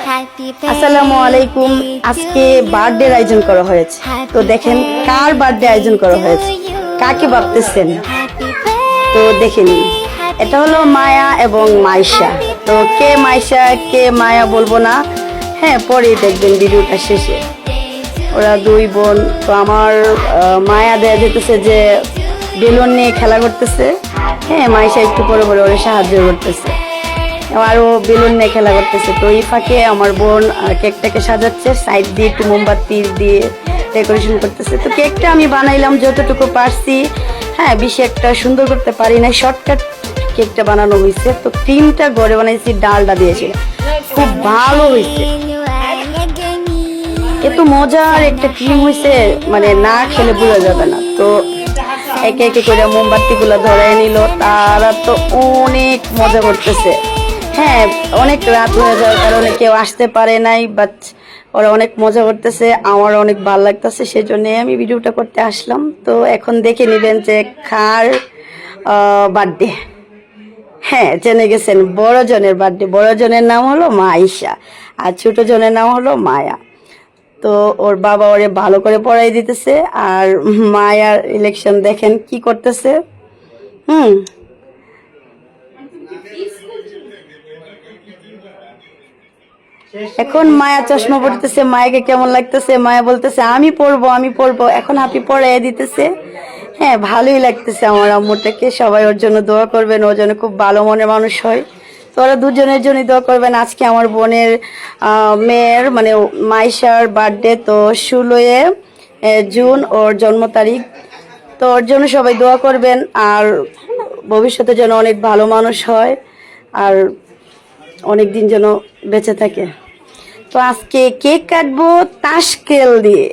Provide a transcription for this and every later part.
আসসালামু আলাইকুম। আজকে বার্থডে আয়োজন করা হয়েছে, তো দেখেন কার বার্থডে আয়োজন করা হয়েছে, কাকে ভাবতেছেন? তো দেখে নিন, এটা হলো মায়া এবং মাইশা। তো কে মাইশা কে মায়া বলবো না, হ্যাঁ পরে দেখবেন ভিডিওটা শেষে। ওরা দুই বোন। তো আমার মায়া দেয়া যেতেছে যে বেলুন নিয়ে খেলা করতেছে, হ্যাঁ মাইশা একটু পরে পরে ওরা সাহায্য করতেছে, আরও বেলুন নিয়ে খেলা করতেছে। তো এই ফাঁকে আমার বোন কেকটাকে সাজাচ্ছে, সাইড দিয়ে একটু মোমবাতি দিয়ে ডেকোরেশন করতেছে। তো কেকটা আমি বানাইলাম যতটুকু পারছি, হ্যাঁ বেশি একটা সুন্দর করতে পারি না, শর্টকাট কেকটা বানানো হয়েছে। তো ক্রিমটা ঘরে বানাইছি, ডালটা দিয়েছি, খুব ভালো হয়েছে। এত মজার একটা ক্রিম হয়েছে, মানে না খেলে বোঝা যাবে না। তো একে একে করে মোমবাতি গুলো ধরাই নিল, তারা তো অনেক মজা করতেছে। হ্যাঁ অনেক রাত হয়ে যাওয়ার কারণে কেউ আসতে পারে নাই, বাট ওরা অনেক মজা করতেছে, আমার অনেক ভালো লাগতেছে, সেজন্য আমি ভিডিওটা করতে আসলাম। তো এখন দেখে নেবেন যে কার বার্থডে। হ্যাঁ জেনে গেছেন, বড় জনের বার্থডে। বড় জনের নাম হলো মাইশা আর ছোট জনের নাম হলো মায়া। তো ওর বাবা ওরে ভালো করে পড়াই দিতেছে, আর মায়ার ইলেকশন দেখেন কি করতেছে। এখন মায়া চশমা পড়তেছে, মায়াকে কেমন লাগতেছে? মায়া বলতেছে আমি পড়বো আমি পড়বো, এখন হাপি পড়াই দিতেছে। হ্যাঁ ভালোই লাগতেছে আমার আম্মুটাকে। সবাই ওর জন্য দোয়া করবেন, ওর জন্য খুব ভালো মনের মানুষ হয়। তো ওরা দুজনের জন্য দোয়া করবেন। আজকে আমার বোনের মেয়ের মানে মাইশার বার্থডে, তো 16 জুন ওর জন্ম তারিখ। তো ওর জন্য সবাই দোয়া করবেন, আর ভবিষ্যতে যেন অনেক ভালো মানুষ হয় আর অনেক দিন যেন বেঁচে থাকে। তো আজকে কেক কাটবো তাসকেল দিয়ে,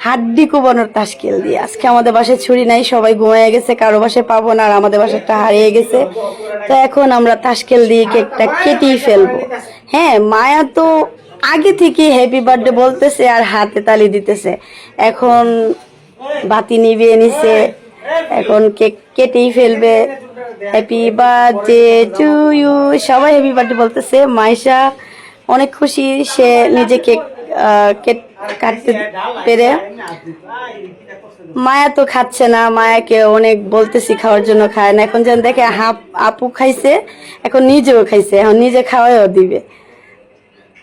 হাড্ডি কোবানোর তাসকেল দিয়ে। আজকে আমাদের বাসায় ছুরি নাই, সবাই ঘুমিয়ে গেছে, কারো বাসায় পাবো না, আর আমাদের বাসাটা হারিয়ে গেছে। তো এখন আমরা তাসকেল দিয়ে কেকটা কেটেই ফেলবো। হ্যাঁ মায়া তো আগে থেকে হ্যাপি বার্থডে বলতেছে আর হাতে তালি দিতেছে। এখন বাতি নিভিয়ে নিছে, এখন কেক কেটেই ফেলবে। হ্যাপি বার্থডে টু ইউ, সবাই হ্যাপি বার্থডে বলতেছে। মাইশা অনেক খুশি, সে নিজে কেক কাটতে পেরে। মায়া তো খাচ্ছে না, মায়াকে অনেক বলতেছি খাওয়ার জন্য, খায় না। এখন যেন দেখে আপু খাইছে, এখন নিজেও খাইছে, এখন নিজে খাওয়াইও দিবে।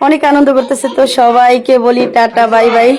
অনেক আনন্দ করতেছে। তো সবাইকে বলি টাটা বাই বাই।